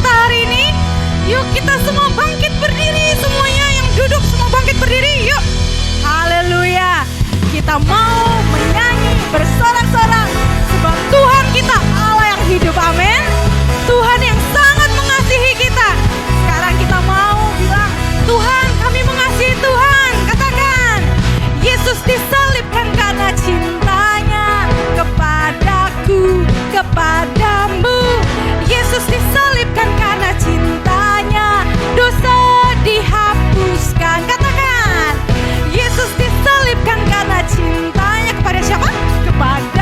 kita hari ini. Yuk kita semua bangkit berdiri, semuanya yang duduk semua bangkit berdiri, yuk. Haleluya. Kita mau menyanyi bersorak-sorak sebab Tuhan kita Allah yang hidup, amin. Tuhan yang sangat mengasihi kita. Sekarang kita mau bilang, Tuhan kami mengasihi Tuhan. Katakan, Yesus disalibkan karena cintanya kepadaku, kepadamu. Yesus disalibkan karena cintanya, dosa dihapuskan. Katakan, Yesus disalibkan karena cintanya kepada siapa? Kepada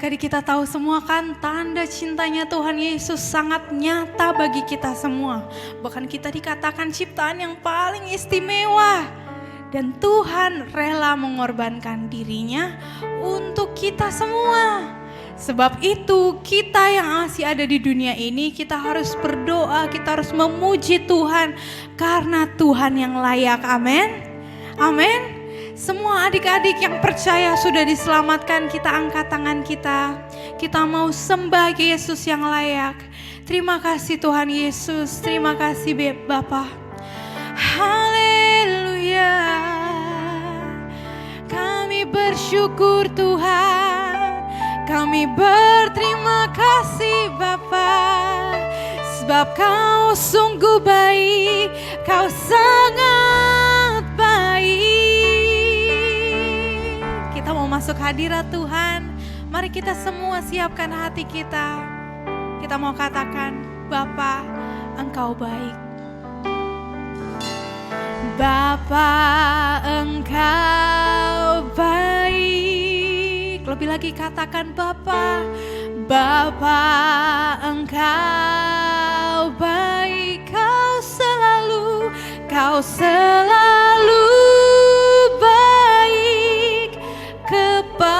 adik-adik kita tahu semua kan tanda cintanya Tuhan Yesus sangat nyata bagi kita semua. Bahkan kita dikatakan ciptaan yang paling istimewa. Dan Tuhan rela mengorbankan dirinya untuk kita semua. Sebab itu kita yang masih ada di dunia ini, kita harus berdoa, kita harus memuji Tuhan. Karena Tuhan yang layak, amin. Amin. Semua adik-adik yang percaya sudah diselamatkan, kita angkat tangan kita. Kita mau sembah Yesus yang layak. Terima kasih Tuhan Yesus, terima kasih Bapa. Haleluya. Kami bersyukur Tuhan, kami berterima kasih Bapa. Sebab Kau sungguh baik, Kau sangat baik. Kita mau masuk hadirat Tuhan. Mari kita semua siapkan hati kita. Kita mau katakan, Bapa, Engkau baik. Bapa, Engkau baik. Lebih lagi katakan, Bapa, Bapa, Engkau baik. Kau selalu baik kepadaku.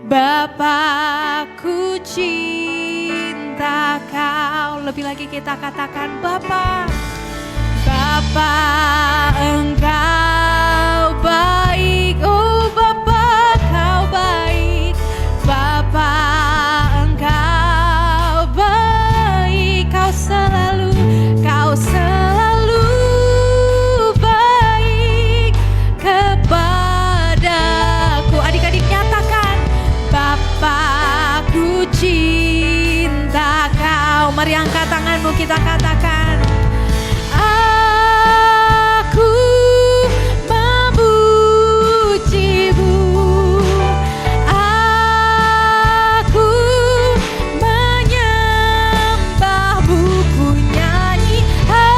Bapa-Ku cinta Kau. Lebih lagi kita katakan, Bapa, Bapa, Engkau baik. Oh Bapa, Kau baik. Bapa, Engkau baik. Kau selalu baik kepadaku. Adik-adik nyatakan, Bapa-Ku cinta Kau. Mari angkat tanganmu, kita katakan, aku memuji-Mu, aku menyembah-Mu, ku nyanyi haleluya.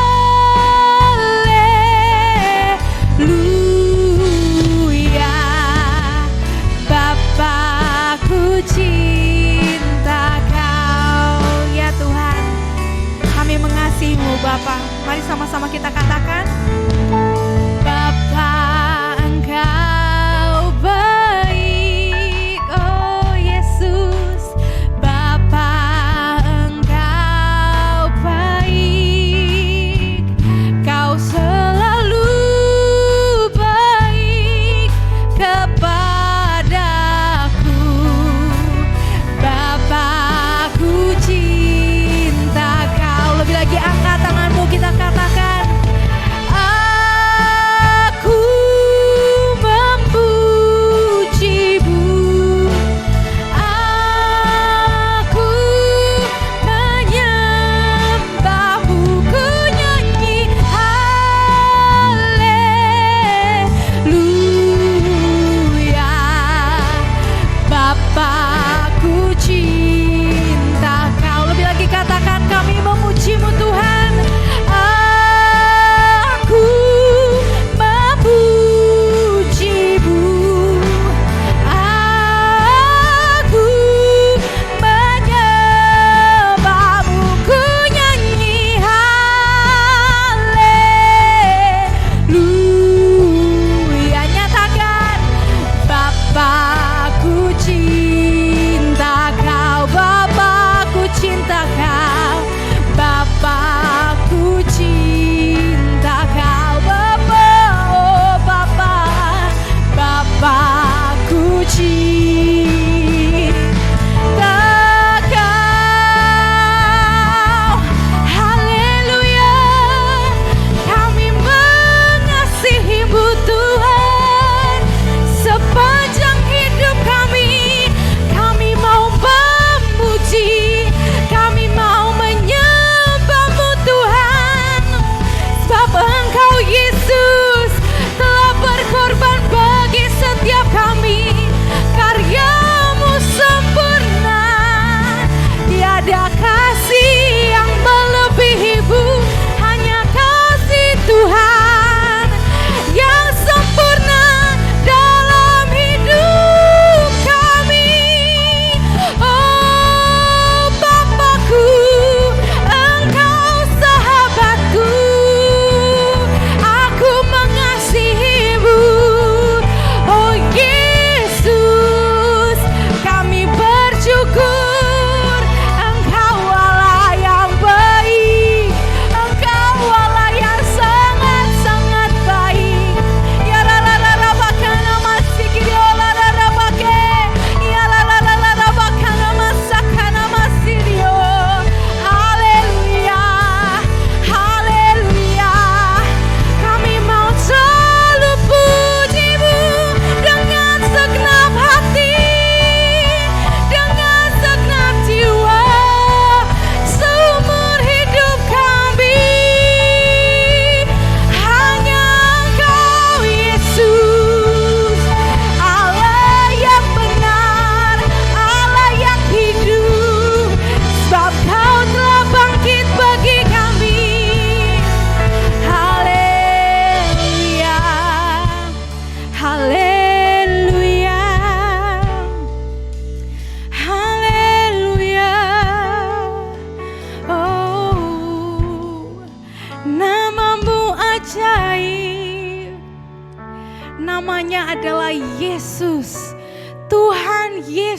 Bapa-Ku cinta Kau. Ya Tuhan, kami mengasihi-Mu Bapa. Mari sama-sama kita katakan, Bapa, Engkau baik. Oh Yesus, Bapa, Engkau baik. Kau selalu baik kepadaku. Bapa-Ku cinta Kau. Lebih lagi angkat tanganmu, kita katakan,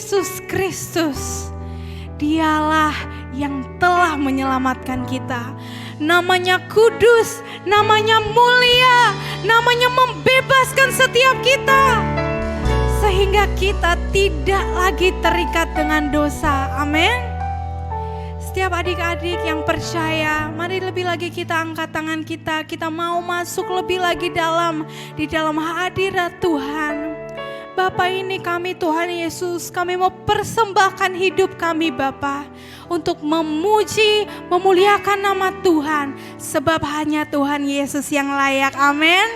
Yesus Kristus. Dialah yang telah menyelamatkan kita. Namanya kudus, namanya mulia, namanya membebaskan setiap kita. Sehingga kita tidak lagi terikat dengan dosa. Amin. Setiap adik-adik yang percaya, mari lebih lagi kita angkat tangan kita. Kita mau masuk lebih lagi di dalam hadirat Tuhan. Bapa, ini kami Tuhan Yesus, kami mau persembahkan hidup kami Bapa, untuk memuji, memuliakan nama Tuhan. Sebab hanya Tuhan Yesus yang layak. Amin.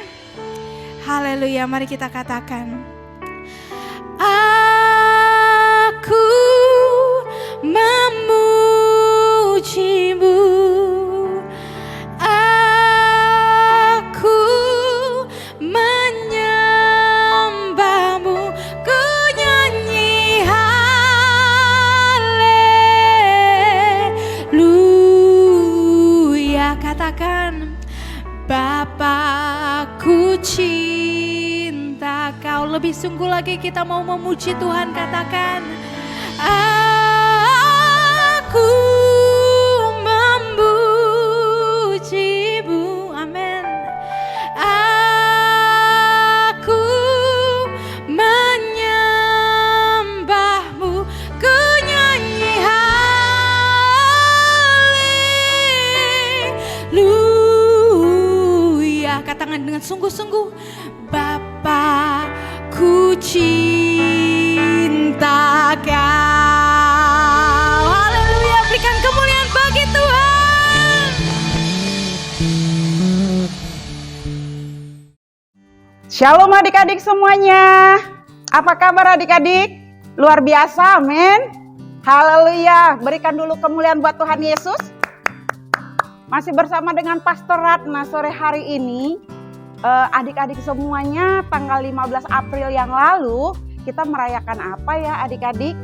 Haleluya, mari kita katakan. Aku memujimu, aku menyembahmu, ku nyanyi haleluya. Katakan, Bapakku cinta Kau. Lebih sungguh lagi kita mau memuji Tuhan. Katakan, aku memujimu. Amin. Aku menyembahmu, ku nyanyi haleluya. Katakan dengan sungguh-sungguh, Bapakku cinta Kau. Haleluya, berikan kemuliaan bagi Tuhan. Shalom adik-adik semuanya. Apa kabar adik-adik? Luar biasa, amin. Haleluya, berikan dulu kemuliaan buat Tuhan Yesus. Masih bersama dengan Pastor Ratna sore hari ini. Adik-adik semuanya, tanggal 15 April yang lalu kita merayakan apa ya adik-adik?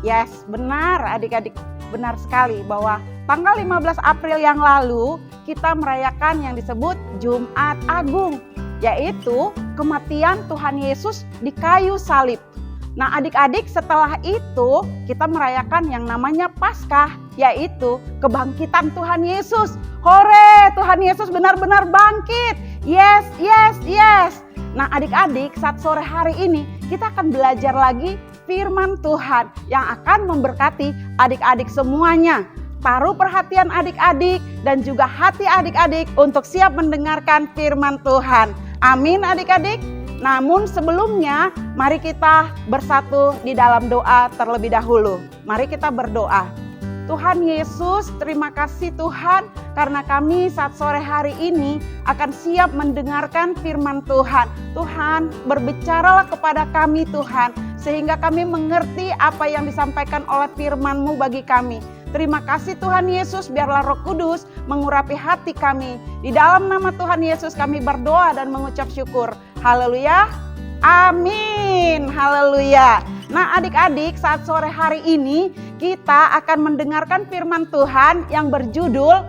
Yes, benar adik-adik, benar sekali bahwa tanggal 15 April yang lalu kita merayakan yang disebut Jumat Agung, yaitu kematian Tuhan Yesus di kayu salib. Nah adik-adik, setelah itu kita merayakan yang namanya Paskah, yaitu kebangkitan Tuhan Yesus. Hore, Tuhan Yesus benar-benar bangkit. Yes, yes, yes. Nah adik-adik, saat sore hari ini kita akan belajar lagi firman Tuhan yang akan memberkati adik-adik semuanya. Taruh perhatian adik-adik dan juga hati adik-adik untuk siap mendengarkan firman Tuhan. Amin adik-adik. Namun sebelumnya mari kita bersatu di dalam doa terlebih dahulu. Mari kita berdoa. Tuhan Yesus, terima kasih Tuhan karena kami saat sore hari ini akan siap mendengarkan firman Tuhan. Tuhan, berbicaralah kepada kami Tuhan, sehingga kami mengerti apa yang disampaikan oleh firman-Mu bagi kami. Terima kasih Tuhan Yesus, biarlah Roh Kudus mengurapi hati kami. Di dalam nama Tuhan Yesus kami berdoa dan mengucap syukur. Haleluya. Amin. Haleluya. Nah adik-adik, saat sore hari ini kita akan mendengarkan firman Tuhan yang berjudul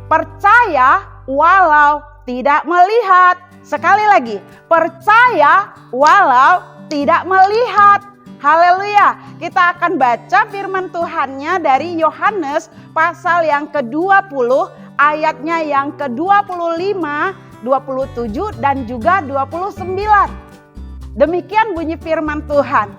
Percaya Walau Tidak Melihat. Sekali lagi, percaya walau tidak melihat. Haleluya. Kita akan baca firman Tuhannya dari Yohanes pasal yang ke-20, ayatnya yang ke-25, 27 dan juga 29. Demikian bunyi firman Tuhan.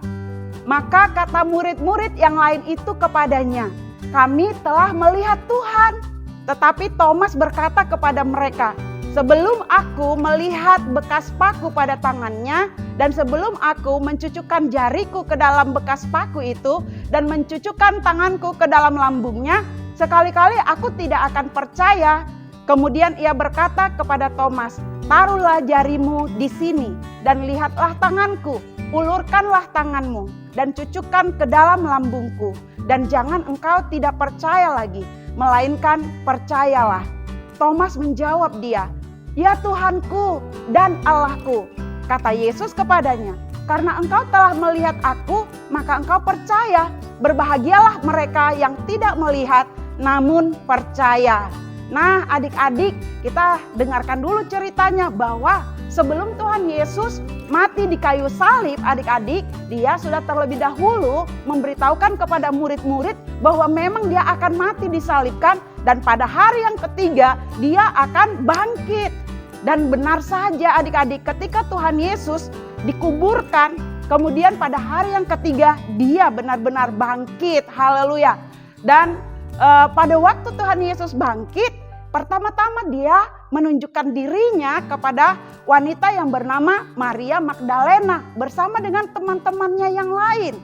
Maka kata murid-murid yang lain itu kepadanya, kami telah melihat Tuhan. Tetapi Thomas berkata kepada mereka, sebelum aku melihat bekas paku pada tangannya, dan sebelum aku mencucukkan jariku ke dalam bekas paku itu, dan mencucukkan tanganku ke dalam lambungnya, sekali-kali aku tidak akan percaya. Kemudian ia berkata kepada Thomas, taruhlah jarimu di sini, dan lihatlah tanganku, ulurkanlah tanganmu, dan cucukkan ke dalam lambungku, dan jangan engkau tidak percaya lagi, melainkan percayalah. Thomas menjawab dia, ya Tuhanku dan Allahku. Kata Yesus kepadanya, karena engkau telah melihat aku, maka engkau percaya. Berbahagialah mereka yang tidak melihat, namun percaya. Nah, adik-adik, kita dengarkan dulu ceritanya bahwa sebelum Tuhan Yesus mati di kayu salib, adik-adik, dia sudah terlebih dahulu memberitahukan kepada murid-murid bahwa memang dia akan mati disalibkan dan pada hari yang ketiga dia akan bangkit. Dan benar saja adik-adik, ketika Tuhan Yesus dikuburkan, kemudian pada hari yang ketiga dia benar-benar bangkit. Haleluya. Dan pada waktu Tuhan Yesus bangkit, pertama-tama dia menunjukkan dirinya kepada wanita yang bernama Maria Magdalena bersama dengan teman-temannya yang lain.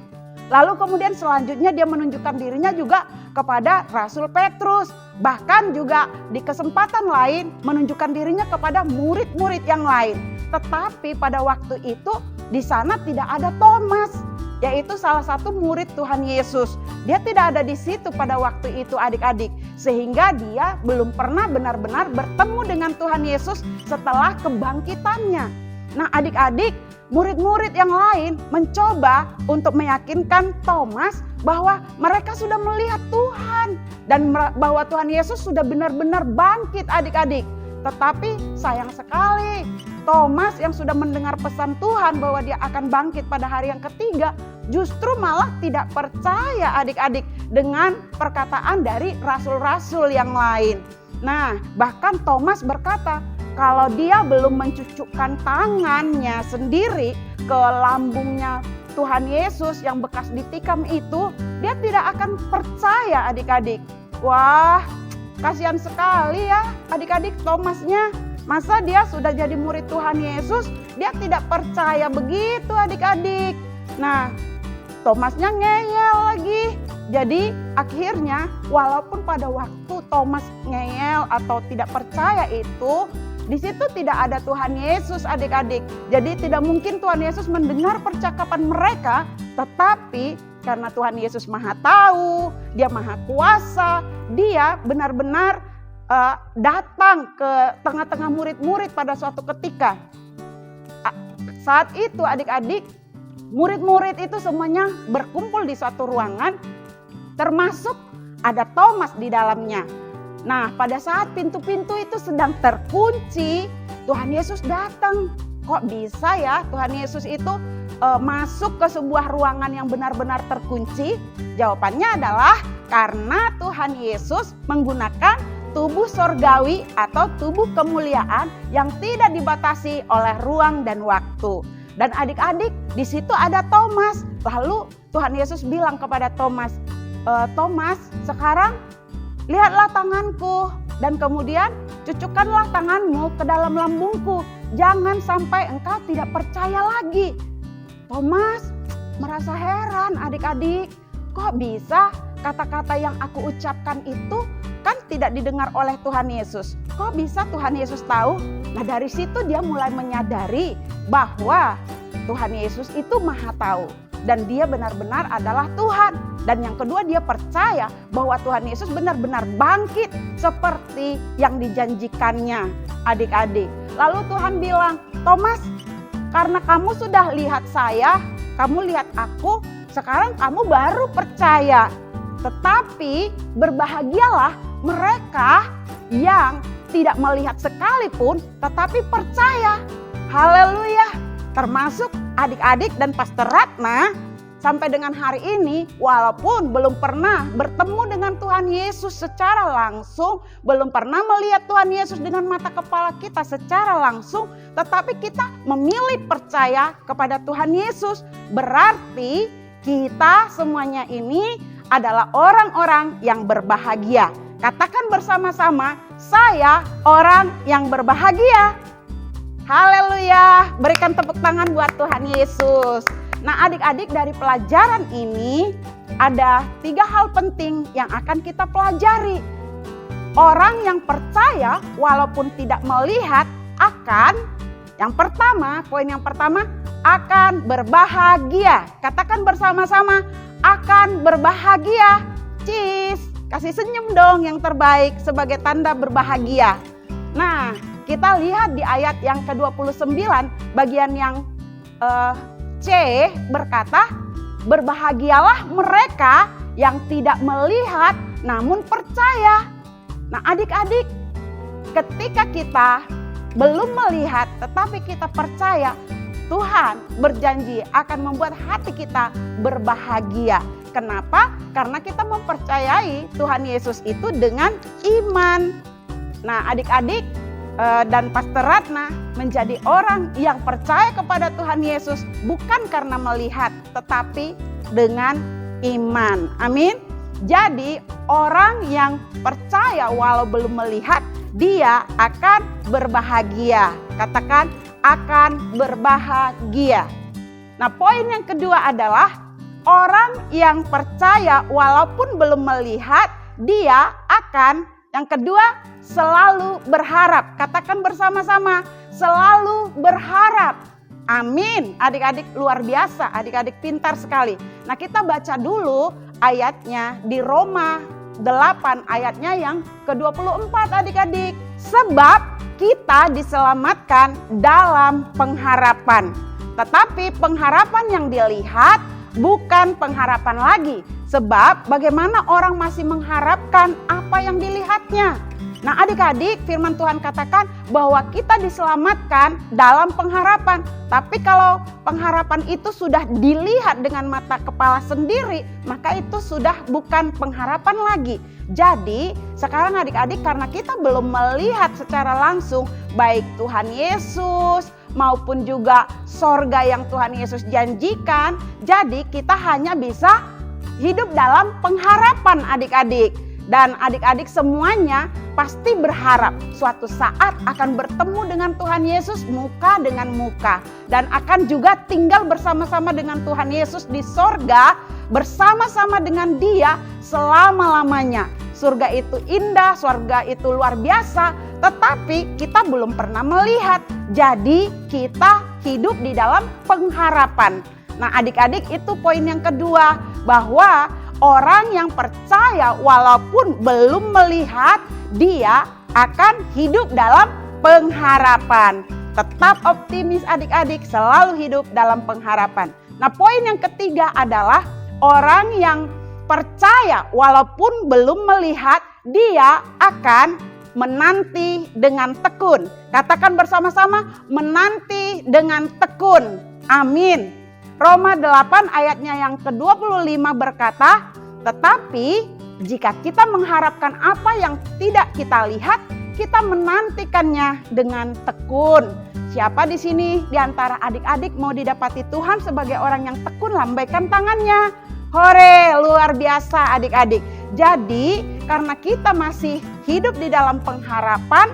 Lalu kemudian selanjutnya dia menunjukkan dirinya juga kepada Rasul Petrus. Bahkan juga di kesempatan lain menunjukkan dirinya kepada murid-murid yang lain. Tetapi pada waktu itu di sana tidak ada Thomas, yaitu salah satu murid Tuhan Yesus. Dia tidak ada di situ pada waktu itu adik-adik. Sehingga dia belum pernah benar-benar bertemu dengan Tuhan Yesus setelah kebangkitannya. Nah adik-adik, murid-murid yang lain mencoba untuk meyakinkan Thomas bahwa mereka sudah melihat Tuhan. Dan bahwa Tuhan Yesus sudah benar-benar bangkit adik-adik. Tetapi sayang sekali, Thomas yang sudah mendengar pesan Tuhan bahwa dia akan bangkit pada hari yang ketiga, justru malah tidak percaya adik-adik dengan perkataan dari rasul-rasul yang lain. Nah, bahkan Thomas berkata, kalau dia belum mencucukkan tangannya sendiri ke lambungnya Tuhan Yesus yang bekas ditikam itu, dia tidak akan percaya adik-adik. Wah, kasihan sekali ya adik-adik Thomasnya. Masa dia sudah jadi murid Tuhan Yesus, dia tidak percaya begitu adik-adik. Nah, Thomasnya ngeyel lagi. Jadi akhirnya walaupun pada waktu Thomas ngeyel atau tidak percaya itu, di situ tidak ada Tuhan Yesus adik-adik. Jadi tidak mungkin Tuhan Yesus mendengar percakapan mereka, tetapi karena Tuhan Yesus Maha Tahu, Dia Maha Kuasa, Dia benar-benar datang ke tengah-tengah murid-murid pada suatu ketika. Saat itu adik-adik, murid-murid itu semuanya berkumpul di suatu ruangan, termasuk ada Thomas di dalamnya. Nah, pada saat pintu-pintu itu sedang terkunci, Tuhan Yesus datang. Kok bisa ya Tuhan Yesus itu masuk ke sebuah ruangan yang benar-benar terkunci? Jawabannya adalah karena Tuhan Yesus menggunakan tubuh sorgawi atau tubuh kemuliaan yang tidak dibatasi oleh ruang dan waktu. Dan adik-adik, di situ ada Thomas. Lalu Tuhan Yesus bilang kepada Thomas, Thomas, sekarang lihatlah tanganku dan kemudian cucukkanlah tanganmu ke dalam lambungku. Jangan sampai engkau tidak percaya lagi. Thomas merasa heran adik-adik, kok bisa kata-kata yang aku ucapkan itu kan tidak didengar oleh Tuhan Yesus. Kok bisa Tuhan Yesus tahu? Nah dari situ dia mulai menyadari bahwa Tuhan Yesus itu Maha Tahu. Dan dia benar-benar adalah Tuhan. Dan yang kedua dia percaya bahwa Tuhan Yesus benar-benar bangkit seperti yang dijanjikannya adik-adik. Lalu Tuhan bilang, Thomas, karena kamu sudah lihat saya, kamu lihat aku, sekarang kamu baru percaya. Tetapi berbahagialah mereka yang tidak melihat sekalipun tetapi percaya. Haleluya. Termasuk adik-adik dan Pastor Ratna sampai dengan hari ini walaupun belum pernah bertemu dengan Tuhan Yesus secara langsung, belum pernah melihat Tuhan Yesus dengan mata kepala kita secara langsung, tetapi kita memilih percaya kepada Tuhan Yesus. Berarti kita semuanya ini adalah orang-orang yang berbahagia. Katakan bersama-sama, saya orang yang berbahagia. Haleluya, berikan tepuk tangan buat Tuhan Yesus. Nah adik-adik, dari pelajaran ini ada 3 hal penting yang akan kita pelajari. Orang yang percaya walaupun tidak melihat akan, yang pertama, poin yang pertama, akan berbahagia. Katakan bersama-sama, akan berbahagia. Cheese, kasih senyum dong yang terbaik sebagai tanda berbahagia. Nah, kita lihat di ayat yang ke-29 bagian yang C berkata, berbahagialah mereka yang tidak melihat namun percaya. Nah adik-adik, ketika kita belum melihat tetapi kita percaya, Tuhan berjanji akan membuat hati kita berbahagia. Kenapa? Karena kita mempercayai Tuhan Yesus itu dengan iman. Nah adik-adik dan Pastor Ratna menjadi orang yang percaya kepada Tuhan Yesus bukan karena melihat tetapi dengan iman. Amin. Jadi orang yang percaya walau belum melihat, dia akan berbahagia. Katakan akan berbahagia. Nah poin yang kedua adalah orang yang percaya walaupun belum melihat, dia akan yang kedua selalu berharap. Katakan bersama-sama, selalu berharap. Amin. Adik-adik luar biasa, adik-adik pintar sekali. Nah kita baca dulu ayatnya di Roma 8 ayatnya yang ke-24 adik-adik. Sebab kita diselamatkan dalam pengharapan. Tetapi pengharapan yang dilihat bukan pengharapan lagi. Sebab bagaimana orang masih mengharapkan apa yang dilihatnya. Nah adik-adik, firman Tuhan katakan bahwa kita diselamatkan dalam pengharapan. Tapi kalau pengharapan itu sudah dilihat dengan mata kepala sendiri, maka itu sudah bukan pengharapan lagi. Jadi sekarang adik-adik, karena kita belum melihat secara langsung baik Tuhan Yesus maupun juga sorga yang Tuhan Yesus janjikan, jadi kita hanya bisa hidup dalam pengharapan adik-adik. Dan adik-adik semuanya pasti berharap suatu saat akan bertemu dengan Tuhan Yesus muka dengan muka. Dan akan juga tinggal bersama-sama dengan Tuhan Yesus di sorga, bersama-sama dengan Dia selama-lamanya. Surga itu indah, surga itu luar biasa, tetapi kita belum pernah melihat. Jadi kita hidup di dalam pengharapan. Nah adik-adik, itu poin yang kedua, bahwa orang yang percaya walaupun belum melihat, dia akan hidup dalam pengharapan. Tetap optimis adik-adik, selalu hidup dalam pengharapan. Nah poin yang ketiga adalah orang yang percaya walaupun belum melihat, dia akan menanti dengan tekun. Katakan bersama-sama, menanti dengan tekun. Amin. Roma 8 ayatnya yang ke-25 berkata, tetapi jika kita mengharapkan apa yang tidak kita lihat, kita menantikannya dengan tekun. Siapa di sini di antara adik-adik mau didapati Tuhan sebagai orang yang tekun? Lambaikan tangannya. Hore, luar biasa adik-adik. Jadi karena kita masih hidup di dalam pengharapan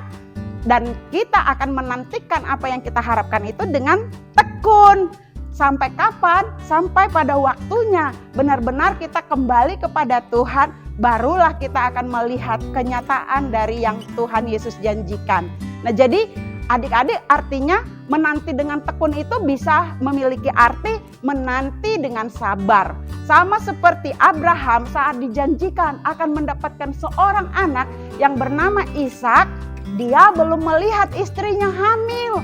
dan kita akan menantikan apa yang kita harapkan itu dengan tekun. Sampai kapan? Sampai pada waktunya benar-benar kita kembali kepada Tuhan, barulah kita akan melihat kenyataan dari yang Tuhan Yesus janjikan. Nah jadi adik-adik, artinya menanti dengan tekun itu bisa memiliki arti menanti dengan sabar. Sama seperti Abraham saat dijanjikan akan mendapatkan seorang anak yang bernama Ishak, dia belum melihat istrinya hamil.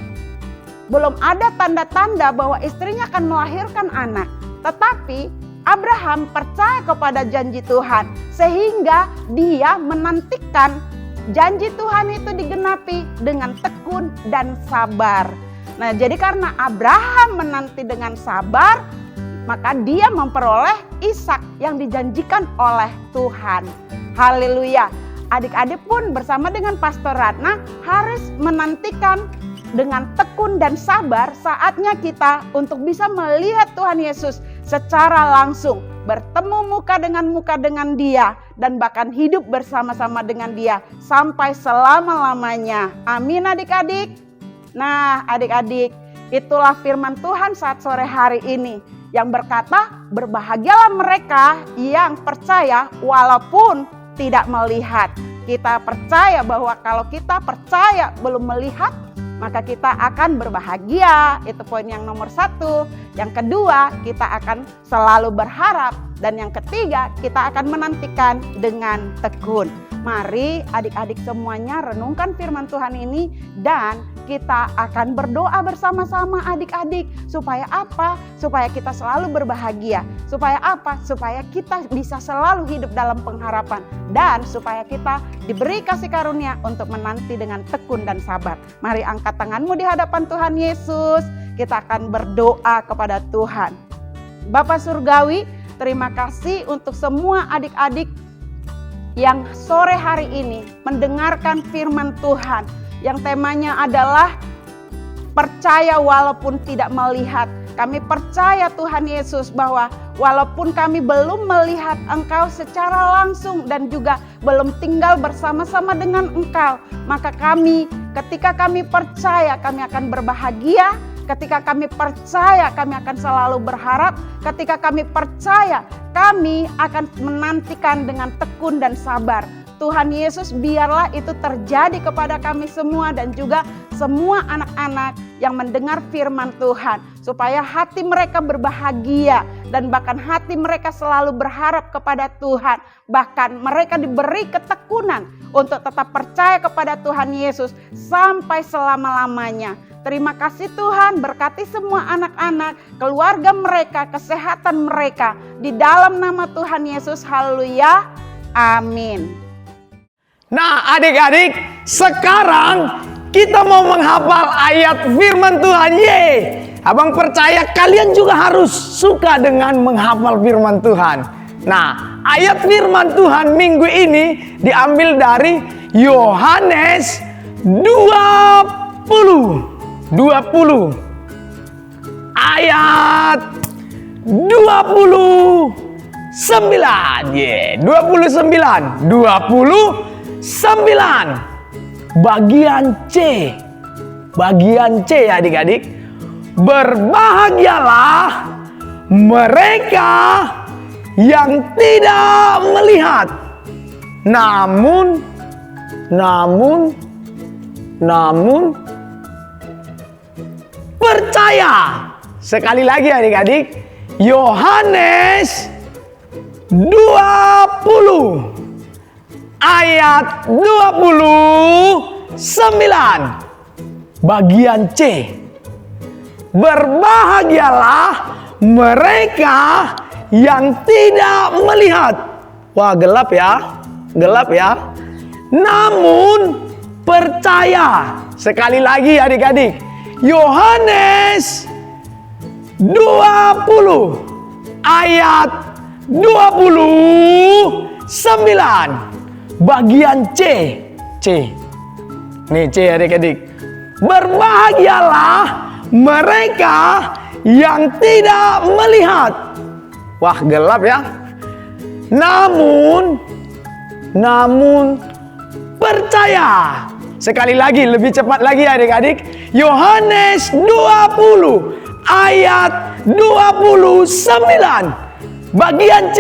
Belum ada tanda-tanda bahwa istrinya akan melahirkan anak. Tetapi Abraham percaya kepada janji Tuhan, sehingga dia menantikan janji Tuhan itu digenapi dengan tekun dan sabar. Nah jadi karena Abraham menanti dengan sabar, maka dia memperoleh Ishak yang dijanjikan oleh Tuhan. Haleluya. Adik-adik pun bersama dengan Pastor Ratna harus menantikan dengan tekun dan sabar saatnya kita untuk bisa melihat Tuhan Yesus secara langsung, bertemu muka dengan Dia, dan bahkan hidup bersama-sama dengan Dia sampai selama-lamanya. Amin adik-adik. Nah adik-adik, itulah firman Tuhan saat sore hari ini yang berkata, berbahagialah mereka yang percaya walaupun tidak melihat. Kita percaya bahwa kalau kita percaya belum melihat, maka kita akan berbahagia. Itu poin yang nomor 1. Yang kedua, kita akan selalu berharap. Dan yang ketiga, kita akan menantikan dengan tekun. Mari adik-adik semuanya renungkan firman Tuhan ini dan kita akan berdoa bersama-sama adik-adik. Supaya apa? Supaya kita selalu berbahagia. Supaya apa? Supaya kita bisa selalu hidup dalam pengharapan. Dan supaya kita diberi kasih karunia untuk menanti dengan tekun dan sabar. Mari angkat tanganmu di hadapan Tuhan Yesus. Kita akan berdoa kepada Tuhan. Bapa Surgawi, terima kasih untuk semua adik-adik yang sore hari ini mendengarkan firman Tuhan. Yang temanya adalah percaya walaupun tidak melihat. Kami percaya Tuhan Yesus bahwa walaupun kami belum melihat Engkau secara langsung dan juga belum tinggal bersama-sama dengan Engkau, maka ketika kami percaya, kami akan berbahagia. Ketika kami percaya, kami akan selalu berharap. Ketika kami percaya, kami akan menantikan dengan tekun dan sabar. Tuhan Yesus, biarlah itu terjadi kepada kami semua dan juga semua anak-anak yang mendengar firman Tuhan. Supaya hati mereka berbahagia dan bahkan hati mereka selalu berharap kepada Tuhan. Bahkan mereka diberi ketekunan untuk tetap percaya kepada Tuhan Yesus sampai selama-lamanya. Terima kasih Tuhan, berkati semua anak-anak, keluarga mereka, kesehatan mereka. Di dalam nama Tuhan Yesus, haleluya, amin. Nah adik-adik, sekarang kita mau menghafal ayat firman Tuhan. Abang percaya kalian juga harus suka dengan menghafal firman Tuhan. Nah, ayat firman Tuhan minggu ini diambil dari Yohanes 20 ayat 29. 29 bagian C adik-adik. Berbahagialah mereka yang tidak melihat namun percaya. Sekali lagi adik-adik, Yohanes 20 ayat 29 bagian C. Berbahagialah mereka yang tidak melihat. Wah, gelap ya. Namun percaya. Sekali lagi adik-adik, Yohanes 20 ayat 29 bagian C. Nih C adik-adik. Berbahagialah mereka yang tidak melihat. Wah, gelap ya. Namun percaya. Sekali lagi, lebih cepat lagi adik-adik. Yohanes 20 ayat 29 bagian C.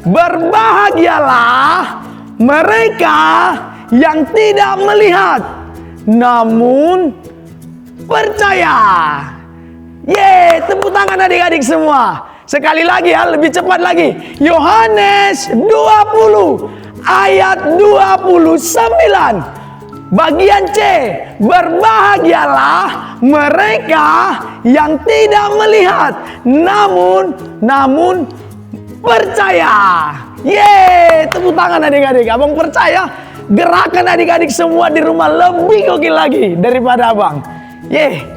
Berbahagialah mereka yang tidak melihat namun percaya. Tepuk tangan adik-adik semua. Sekali lagi ya, lebih cepat lagi. Yohanes 20 ayat 29 bagian C. Berbahagialah mereka yang tidak melihat namun percaya. Tepuk tangan adik-adik. Abang percaya gerakan adik-adik semua di rumah lebih gokil lagi daripada abang.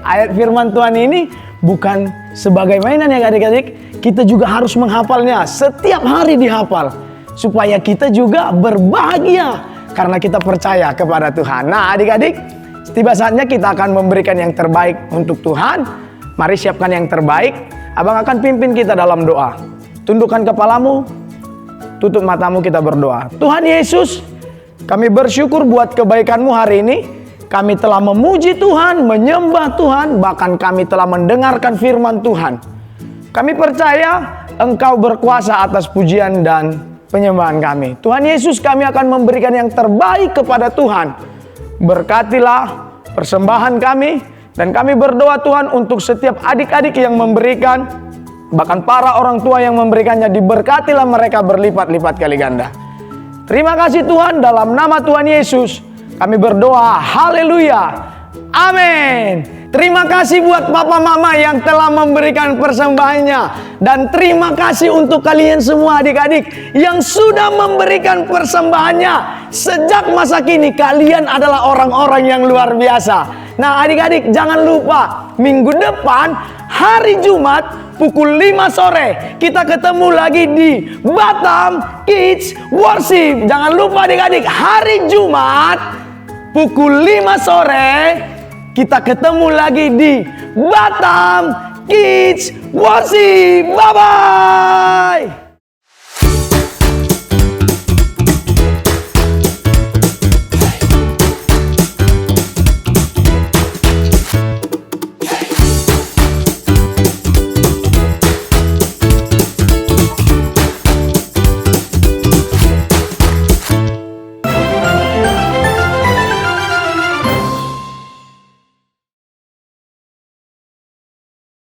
Ayat firman Tuhan ini bukan sebagai mainan ya adik-adik. Kita juga harus menghafalnya. Setiap hari dihafal. Supaya kita juga berbahagia. Karena kita percaya kepada Tuhan. Nah adik-adik, tiba saatnya kita akan memberikan yang terbaik untuk Tuhan. Mari siapkan yang terbaik. Abang akan pimpin kita dalam doa. Tundukkan kepalamu. Tutup matamu, kita berdoa. Tuhan Yesus, kami bersyukur buat kebaikan-Mu hari ini. Kami telah memuji Tuhan, menyembah Tuhan, bahkan kami telah mendengarkan firman Tuhan. Kami percaya Engkau berkuasa atas pujian dan penyembahan kami. Tuhan Yesus, kami akan memberikan yang terbaik kepada Tuhan. Berkatilah persembahan kami, dan kami berdoa Tuhan untuk setiap adik-adik yang memberikan Bahkan para orang tua yang memberikannya, diberkatilah mereka berlipat-lipat kali ganda. Terima kasih Tuhan, dalam nama Tuhan Yesus kami berdoa. Haleluya. Amin. Terima kasih buat papa mama yang telah memberikan persembahannya. Dan terima kasih untuk kalian semua adik-adik yang sudah memberikan persembahannya. Sejak masa kini kalian adalah orang-orang yang luar biasa. Nah adik-adik jangan lupa, minggu depan hari Jumat pukul 5 sore kita ketemu lagi di Batam Kids Worship. Jangan lupa adik-adik, hari Jumat pukul 5 sore kita ketemu lagi di Batam Kids Worship. Bye-bye.